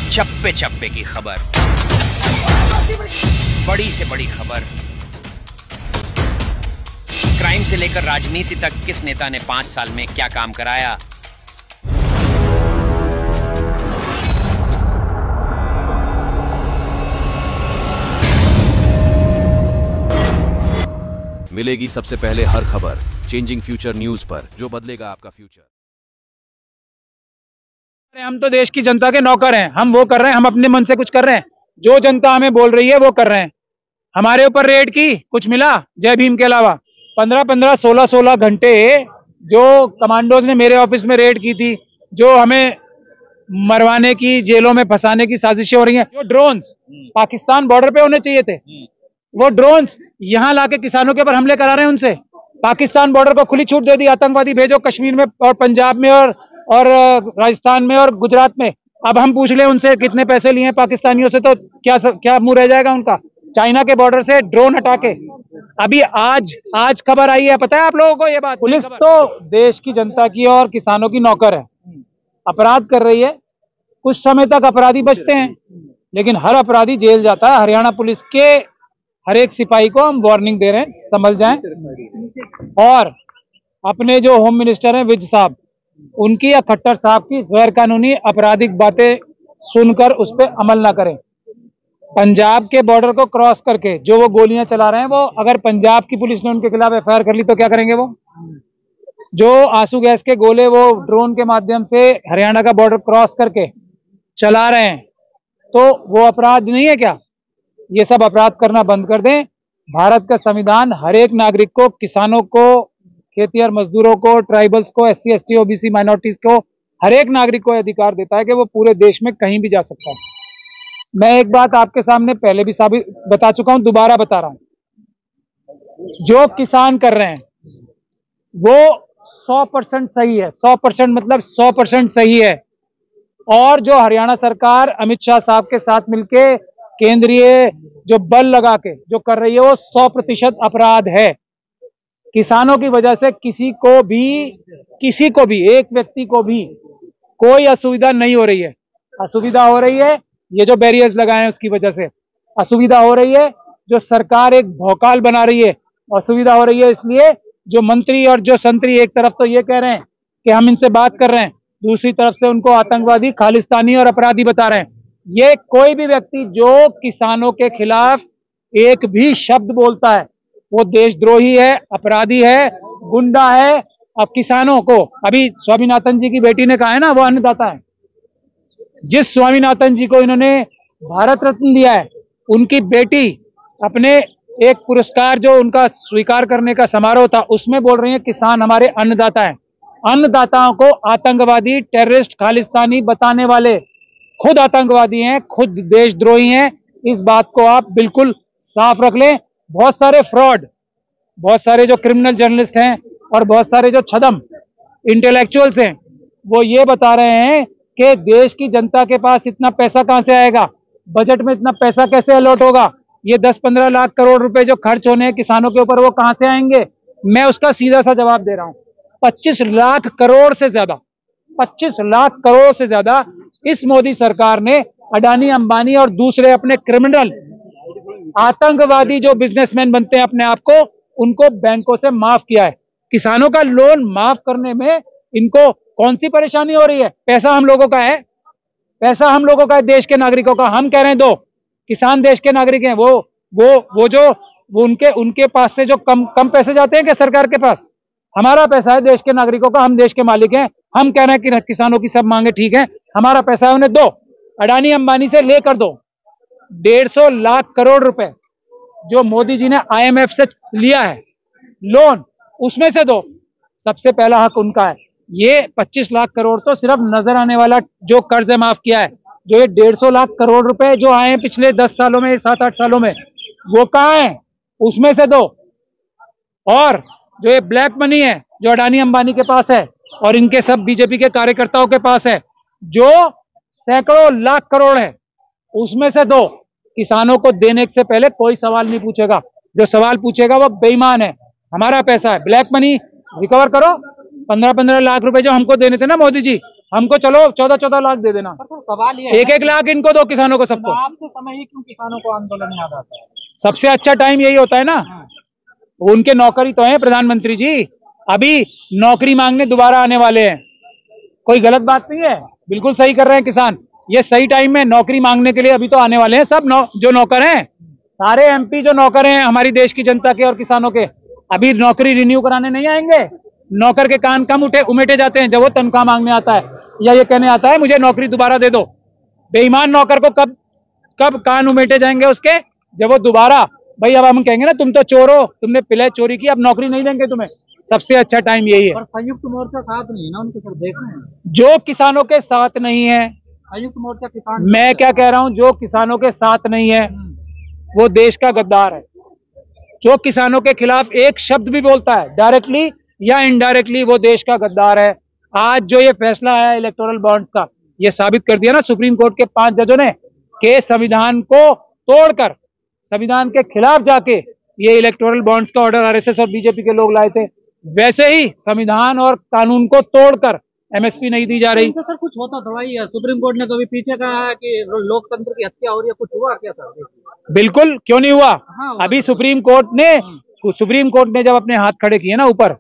चप्पे चप्पे की खबर, बड़ी से बड़ी खबर, क्राइम से लेकर राजनीति तक किस नेता ने 5 साल में क्या काम कराया। मिलेगी सबसे पहले हर खबर चेंजिंग फ्यूचर न्यूज पर, जो बदलेगा आपका फ्यूचर। हम तो देश की जनता के नौकर हैं, हम वो कर रहे हैं, हम अपने मन से कुछ कर रहे हैं, जो जनता हमें बोल रही है वो कर रहे हैं। हमारे ऊपर रेड की, कुछ मिला जय भीम के अलावा? 15-15, 16-16 घंटे जो कमांडोज ने मेरे ऑफिस में रेड की थी, जो हमें मरवाने की, जेलों में फंसाने की साजिशें हो रही हैं। जो ड्रोन्स पाकिस्तान बॉर्डर पे होने चाहिए थे, वो ड्रोन्स यहाँ लाके किसानों के ऊपर हमले करा रहे हैं। उनसे पाकिस्तान बॉर्डर को खुली छूट दे दी, आतंकवादी भेजो कश्मीर में और पंजाब में और राजस्थान में और गुजरात में। अब हम पूछ ले उनसे कितने पैसे लिए हैं पाकिस्तानियों से, तो क्या मुंह रह जाएगा उनका। चाइना के बॉर्डर से ड्रोन हटा के अभी आज खबर आई है, पता है आप लोगों को ये बात? पुलिस तो देश की जनता की और किसानों की नौकर है, अपराध कर रही है। कुछ समय तक अपराधी बचते हैं, लेकिन हर अपराधी जेल जाता है। हरियाणा पुलिस के हर एक सिपाही को हम वार्निंग दे रहे हैं, संभल जाएं। और अपने जो होम मिनिस्टर हैं विज साहब, उनकी या खट्टर साहब की गैर कानूनी आपराधिक बातें सुनकर उस पर अमल ना करें। पंजाब के बॉर्डर को क्रॉस करके जो वो गोलियां चला रहे हैं, वो अगर पंजाब की पुलिस ने उनके खिलाफ एफआईआर कर ली तो क्या करेंगे? वो जो आंसू गैस के गोले वो ड्रोन के माध्यम से हरियाणा का बॉर्डर क्रॉस करके चला रहे हैं, तो वो अपराध नहीं है क्या? ये सब अपराध करना बंद कर दें। भारत का संविधान हर एक नागरिक को, किसानों को, खेतिहर मजदूरों को, ट्राइबल्स को, SC ST OBC माइनॉरिटीज को, हर एक नागरिक को अधिकार देता है कि वो पूरे देश में कहीं भी जा सकता है। मैं एक बात आपके सामने पहले भी साबित बता चुका हूं, दोबारा बता रहा हूं। जो किसान कर रहे हैं वो 100% सही है, 100% मतलब 100% सही है। और जो हरियाणा सरकार अमित शाह साहब के साथ मिलके केंद्रीय जो बल लगा के जो कर रही है, वो 100% अपराध है। किसानों की वजह से किसी को भी एक व्यक्ति को भी कोई असुविधा नहीं हो रही है। असुविधा हो रही है ये जो बैरियर्स लगाए हैं उसकी वजह से, असुविधा हो रही है जो सरकार एक भौकाल बना रही है, असुविधा हो रही है इसलिए जो मंत्री और जो संतरी एक तरफ तो ये कह रहे हैं कि हम इनसे बात कर रहे हैं, दूसरी तरफ से उनको आतंकवादी, खालिस्तानी और अपराधी बता रहे हैं। ये कोई भी व्यक्ति जो किसानों के खिलाफ एक भी शब्द बोलता है वो देशद्रोही है, अपराधी है, गुंडा है। अब किसानों को, अभी स्वामीनाथन जी की बेटी ने कहा है ना, वो अन्नदाता है। जिस स्वामीनाथन जी को इन्होंने भारत रत्न दिया है, उनकी बेटी अपने एक पुरस्कार जो उनका स्वीकार करने का समारोह था, उसमें बोल रही है किसान हमारे अन्नदाता हैं। अन्नदाताओं को आतंकवादी, टेररिस्ट, खालिस्तानी बताने वाले खुद आतंकवादी हैं, खुद देशद्रोही हैं। इस बात को आप बिल्कुल साफ रख लें। बहुत सारे फ्रॉड, बहुत सारे जो क्रिमिनल जर्नलिस्ट हैं और बहुत सारे जो छदम इंटेलेक्चुअल्स हैं, वो ये बता रहे हैं कि देश की जनता के पास इतना पैसा कहां से आएगा, बजट में इतना पैसा कैसे अलॉट होगा, ये 10-15 लाख करोड़ रुपए जो खर्च होने हैं किसानों के ऊपर, वो कहां से आएंगे? मैं उसका सीधा सा जवाब दे रहा हूं। 25 लाख करोड़ से ज्यादा, 25 लाख करोड़ से ज्यादा इस मोदी सरकार ने अडानी, अंबानी और दूसरे अपने क्रिमिनल आतंकवादी जो बिजनेसमैन बनते हैं अपने आप को, उनको बैंकों से माफ किया है। किसानों का लोन माफ करने में इनको कौन सी परेशानी हो रही है? पैसा हम लोगों का है, पैसा हम लोगों का है, देश के नागरिकों का। हम कह रहे हैं दो, किसान देश के नागरिक हैं। वो उनके पास से जो कम पैसे जाते हैं क्या सरकार के पास? हमारा पैसा है देश के नागरिकों का, हम देश के मालिक हैं। हम कह रहे हैं कि किसानों की सब मांगे ठीक है, हमारा पैसा है, उन्हें दो। अडानी अंबानी से लेकर दो। 150 लाख करोड़ रुपए जो मोदी जी ने IMF से लिया है लोन, उसमें से दो। सबसे पहला हक उनका है। ये 25 लाख करोड़ तो सिर्फ नजर आने वाला जो कर्ज है माफ किया है। जो ये 150 लाख करोड़ रुपए जो आए हैं पिछले 10 सालों में, 7-8 सालों में, वो कहाँ है? उसमें से दो। और जो ये ब्लैक मनी है जो अडानी अंबानी के पास है और इनके सब बीजेपी के कार्यकर्ताओं के पास है, जो सैकड़ों लाख करोड़ है, उसमें से दो। किसानों को देने से पहले कोई सवाल नहीं पूछेगा, जो सवाल पूछेगा वो बेईमान है। हमारा पैसा है, ब्लैक मनी रिकवर करो। 15-15 लाख रुपए जो हमको देने थे ना मोदी जी, हमको चलो 14-14 लाख दे देना, सवाल ये 1-1 लाख इनको दो, किसानों को सबको। चुनाव के समय ही क्यों किसानों को आंदोलन याद आता है? सबसे अच्छा टाइम यही होता है ना, उनके नौकरी तो है प्रधानमंत्री जी, अभी नौकरी मांगने दोबारा आने वाले हैं, कोई गलत बात नहीं है, बिल्कुल सही कर रहे हैं किसान, ये सही टाइम में नौकरी मांगने के लिए अभी तो आने वाले हैं सब जो नौकर हैं, सारे एमपी जो नौकर हैं हमारी देश की जनता के और किसानों के, अभी नौकरी रिन्यू कराने नहीं आएंगे। नौकर के कान कम उमेटे जाते हैं जब वो तनख्वाह मांगने आता है या ये कहने आता है मुझे नौकरी दोबारा दे दो। बेईमान नौकर को कब कान उमेटे जाएंगे उसके, जब वो दोबारा, भाई अब हम कहेंगे ना तुम तो चोर हो, तुमने पिले चोरी की, अब नौकरी नहीं देंगे तुम्हें। सबसे अच्छा टाइम यही है। पर संयुक्त मोर्चा साथ नहीं है ना उनके, सर देख रहे हैं जो किसानों के साथ नहीं है, संयुक्त मोर्चा किसान, मैं क्या कह रहा हूं, जो किसानों के साथ नहीं है वो देश का गद्दार है। जो किसानों के खिलाफ एक शब्द भी बोलता है डायरेक्टली या इनडायरेक्टली, वो देश का गद्दार है। आज जो ये फैसला आया इलेक्टोरल बॉन्ड का, ये साबित कर दिया ना सुप्रीम कोर्ट के 5 जजों ने कि संविधान को तोड़कर, संविधान के खिलाफ जाके ये इलेक्टोरल बॉन्ड्स का ऑर्डर आरएसएस और बीजेपी के लोग लाए थे, वैसे ही संविधान और कानून को तोड़कर एमएसपी नहीं दी जा रही। सर कुछ होता थोड़ा ही है, सुप्रीम कोर्ट ने कभी पीछे कहा है कि लोकतंत्र की हत्या हो रही है, कुछ हुआ क्या सर? बिल्कुल, क्यों नहीं हुआ। हाँ, अभी सुप्रीम कोर्ट ने जब अपने हाथ खड़े किए ना ऊपर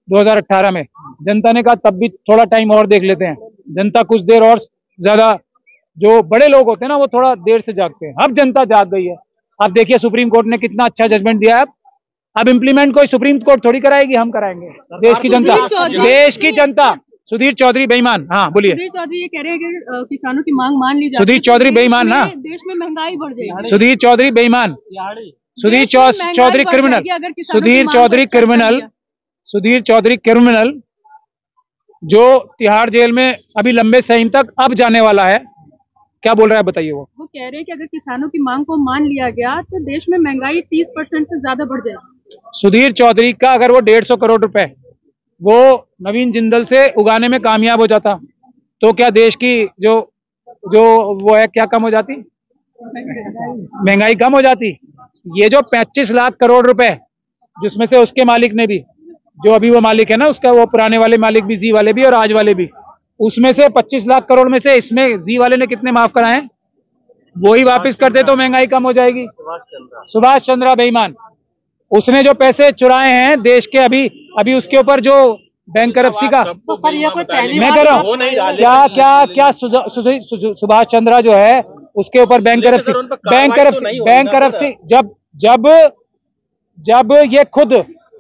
2018 में, जनता ने कहा तब भी थोड़ा टाइम और देख लेते हैं, जनता कुछ देर और ज्यादा, जो बड़े लोग होते हैं ना वो थोड़ा देर से जागते हैं, अब जनता जाग गई है। अब देखिए सुप्रीम कोर्ट ने कितना अच्छा जजमेंट दिया है। अब इम्प्लीमेंट कोई सुप्रीम कोर्ट थोड़ी कराएगी, हम कराएंगे, देश की जनता, देश की जनता। सुधीर चौधरी बेईमान, हाँ बोलिए। सुधीर चौधरी ये कह रहे हैं कि किसानों की मांग मान ली जाए। सुधीर चौधरी बेईमान ना, देश में महंगाई बढ़ जाएगी। सुधीर चौधरी बेईमान, Sudhir Chaudhary criminal, Sudhir Chaudhary criminal, Sudhir Chaudhary criminal जो तिहाड़ जेल में अभी लंबे टाइम तक अब जाने वाला है। क्या बोल रहा है बताइए। वो कह रहे हैं कि अगर किसानों की मांग को मान लिया गया तो देश में महंगाई 30% से ज्यादा बढ़ जाएगी। सुधीर चौधरी का अगर वो 150 करोड़ रुपए वो नवीन जिंदल से उगाने में कामयाब हो जाता तो क्या देश की जो वो है क्या कम हो जाती, महंगाई कम हो जाती। ये जो 25 लाख करोड़ रुपए जिसमें से उसके मालिक ने भी, जो अभी वो मालिक है ना उसका, वो पुराने वाले मालिक भी, जी वाले भी और आज वाले भी, उसमें से 25 लाख करोड़ में से इसमें जी वाले ने कितने माफ कराए, वही वापस कर दे तो महंगाई कम हो जाएगी। सुभाष चंद्रा बेईमान, उसने जो पैसे चुराए हैं देश के, अभी उसके ऊपर जो बैंक करप्सी का, तो सर ये कोई पहली मैं कह रहा हूँ क्या सुभाष चंद्रा जो है उसके ऊपर बैंक करप्सी जब ये खुद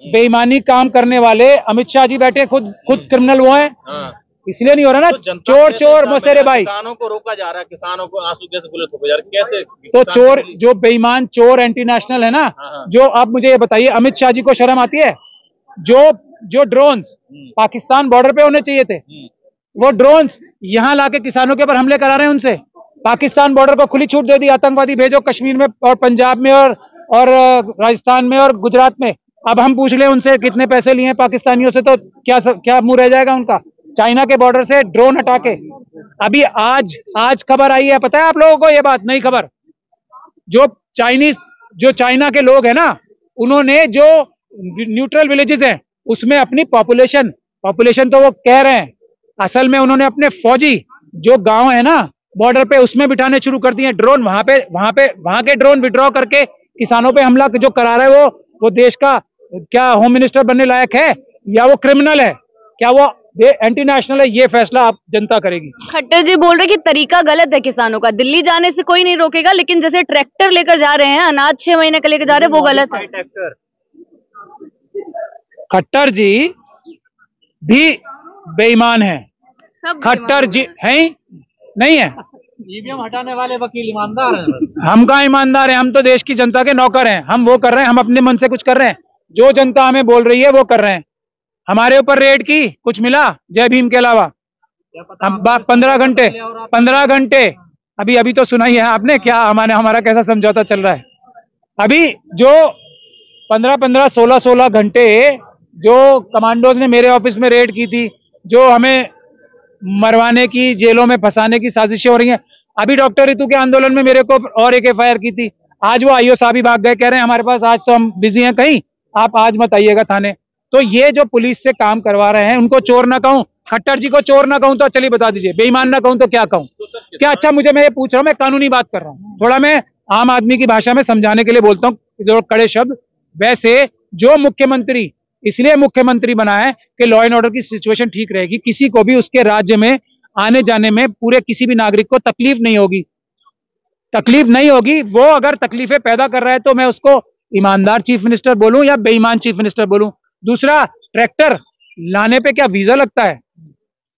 बेईमानी काम करने वाले अमित शाह जी बैठे, खुद क्रिमिनल वो हैं, इसलिए नहीं हो रहा ना। चोर मौसेरे भाई, किसानों को रोका जा रहा है, किसानों को आंसू कैसे खुले ठोके जा रहे, कैसे तो चोर जो बेईमान चोर एंटी नेशनल है ना, जो आप मुझे ये बताइए अमित शाह जी को शर्म आती है? जो ड्रोन्स पाकिस्तान बॉर्डर पे होने चाहिए थे, वो ड्रोन्स यहाँ लाके किसानों के ऊपर हमले करा रहे हैं उनसे। पाकिस्तान बॉर्डर को खुली छूट दे दी, आतंकवादी भेजो कश्मीर में और पंजाब में और राजस्थान में और गुजरात में। अब हम पूछ ले उनसे कितने पैसे लिए पाकिस्तानियों से, तो क्या मुंह रह जाएगा उनका। चाइना के बॉर्डर से ड्रोन हटा के, अभी आज खबर आई है, पता है आप लोगों को ये बात, नई खबर, जो चाइना के लोग हैं ना, उन्होंने जो न्यूट्रल विलेजेस हैं उसमें अपनी पॉपुलेशन तो वो कह रहे हैं, असल में उन्होंने अपने फौजी जो गांव है ना बॉर्डर पे उसमें बिठाने शुरू कर दिए ड्रोन। वहां के ड्रोन विड्रॉ करके किसानों पे हमला जो करा रहा है वो देश का क्या होम मिनिस्टर बनने लायक है, या वो क्रिमिनल है, क्या वो एंटी नेशनल है? ये फैसला आप जनता करेगी। खट्टर जी बोल रहे कि तरीका गलत है किसानों का, दिल्ली जाने से कोई नहीं रोकेगा, लेकिन जैसे ट्रैक्टर लेकर जा रहे हैं, अनाज 6 महीने का लेकर जा रहे हैं, वो गलत है। खट्टर जी भी बेईमान है, खट्टर जी है नहीं है? ईवीएम हटाने वाले वकील ईमानदार हैं? हम कहाँ ईमानदार हैं, हम तो देश की जनता के नौकर हैं। हम वो कर रहे हैं, हम अपने मन से कुछ कर रहे हैं, जो जनता हमें बोल रही है वो कर रहे हैं। हमारे ऊपर रेड की, कुछ मिला जय भीम के अलावा? हम 15 घंटे अभी तो सुना ही है आपने, क्या हमारा कैसा समझौता चल रहा है। अभी जो 15 16 घंटे जो कमांडोज ने मेरे ऑफिस में रेड की थी, जो हमें मरवाने की, जेलों में फंसाने की साजिशें हो रही हैं। अभी डॉक्टर ऋतु के आंदोलन में मेरे को और एक FIR की थी, आज वो आईओ साहब ही भाग गए, कह रहे हैं हमारे पास आज तो हम बिजी हैं कहीं, आप आज मत आइएगा थाने। तो ये जो पुलिस से काम करवा रहे हैं उनको चोर ना कहूं खट्टर जी को चोर ना कहूं तो चलिए बता दीजिए, बेईमान ना कहूं तो क्या कहूं? क्या अच्छा, मुझे, मैं ये पूछ रहा हूं, मैं कानूनी बात कर रहा हूं, थोड़ा मैं आम आदमी की भाषा में समझाने के लिए बोलता हूं जो कड़े शब्द। वैसे जो मुख्यमंत्री इसलिए मुख्यमंत्री बना है कि लॉ एंड ऑर्डर की सिचुएशन ठीक रहेगी, किसी को भी उसके राज्य में आने जाने में पूरे किसी भी नागरिक को तकलीफ नहीं होगी, तकलीफ नहीं होगी। वो अगर तकलीफें पैदा कर रहा है तो मैं उसको ईमानदार चीफ मिनिस्टर बोलूं या बेईमान चीफ मिनिस्टर बोलूं? दूसरा, ट्रैक्टर लाने पे क्या वीजा लगता है,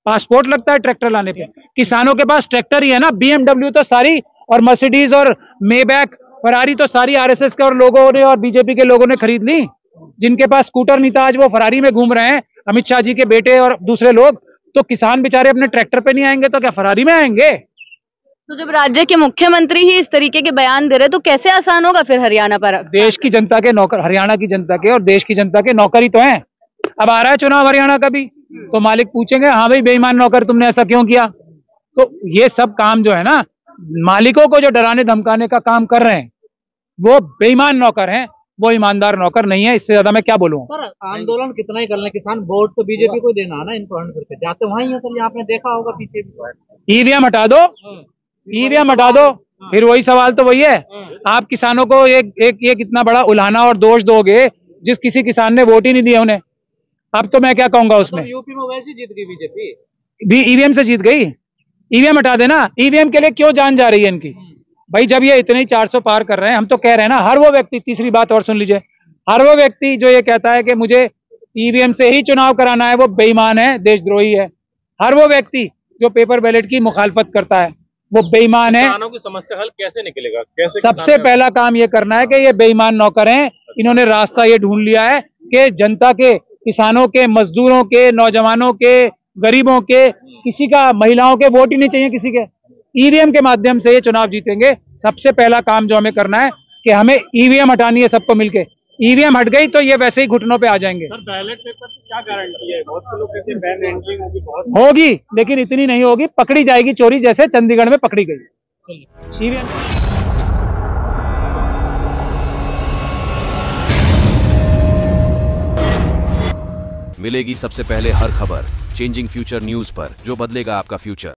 पासपोर्ट लगता है ट्रैक्टर लाने पे? किसानों के पास ट्रैक्टर ही है ना। BMW तो सारी, और मर्सिडीज और मेबैक फरारी तो सारी RSS के और लोगों ने और बीजेपी के लोगों ने खरीद ली। जिनके पास स्कूटर नहीं था आज वो फरारी में घूम रहे हैं, अमित शाह जी के बेटे और दूसरे लोग। तो किसान बेचारे अपने ट्रैक्टर पे नहीं आएंगे तो क्या फरारी में आएंगे? तो जब राज्य के मुख्यमंत्री ही इस तरीके के बयान दे रहे तो कैसे आसान होगा फिर हरियाणा पर? देश की जनता के नौकर, हरियाणा की जनता के और देश की जनता के नौकर ही तो हैं। अब आ रहा है चुनाव हरियाणा का भी, तो मालिक पूछेंगे हाँ भाई बेईमान नौकर तुमने ऐसा क्यों किया? तो ये सब काम जो है ना, मालिकों को जो डराने धमकाने का काम कर रहे हैं वो बेईमान नौकर हैं, वो ईमानदार नौकर नहीं है। इससे ज्यादा मैं क्या बोलूं? सर आंदोलन कितना ही कर लें, किसान वोट तो बीजेपी को देना है ना, इनको हरण करके जाते वहीं है सर। ये आपने देखा होगा पीछे भी। ईवीएम हटा दो, ईवीएम हटा दो, फिर वही सवाल तो वही है। आप किसानों को एक कितना बड़ा उल्हाना और दोष दोगे जिस किसी किसान ने वोट ही नहीं दिया उन्हें। अब तो मैं क्या कहूंगा उसमें, यूपी में वैसे जीत गई बीजेपी, भी ईवीएम से जीत गई। ईवीएम हटा देना। ईवीएम के लिए क्यों जान जा रही है इनकी? भाई जब ये इतने ही 400 पार कर रहे हैं, हम तो कह रहे हैं ना, हर वो व्यक्ति, तीसरी बात और सुन लीजिए, हर वो व्यक्ति जो ये कहता है कि मुझे ईवीएम से ही चुनाव कराना है वो बेईमान है, देशद्रोही है। हर वो व्यक्ति जो पेपर बैलेट की मुखालफत करता है वो बेईमान है। किसानों की समस्या हल कैसे निकलेगा? कैसे? सबसे पहला काम ये करना है कि ये बेईमान नौकर हैं, इन्होंने रास्ता ये ढूंढ लिया है कि जनता के, किसानों के, मजदूरों के, नौजवानों के, गरीबों के, किसी का, महिलाओं के वोट ही नहीं चाहिए किसी के। ईवीएम के माध्यम से ये चुनाव जीतेंगे। सबसे पहला काम जो हमें करना है कि हमें ईवीएम हटानी है सबको मिलके। ईवीएम हट गई तो ये वैसे ही घुटनों पे आ जाएंगे। सर बैलेट पेपर की क्या गारंटी है? बहुत से लोग कहते हैं बैन एंट्रिंग होगी, बहुत होगी, लेकिन इतनी नहीं होगी, पकड़ी जाएगी चोरी, जैसे चंडीगढ़ में पकड़ी गई ईवीएम। मिलेगी सबसे पहले हर खबर चेंजिंग फ्यूचर न्यूज पर, जो बदलेगा आपका फ्यूचर।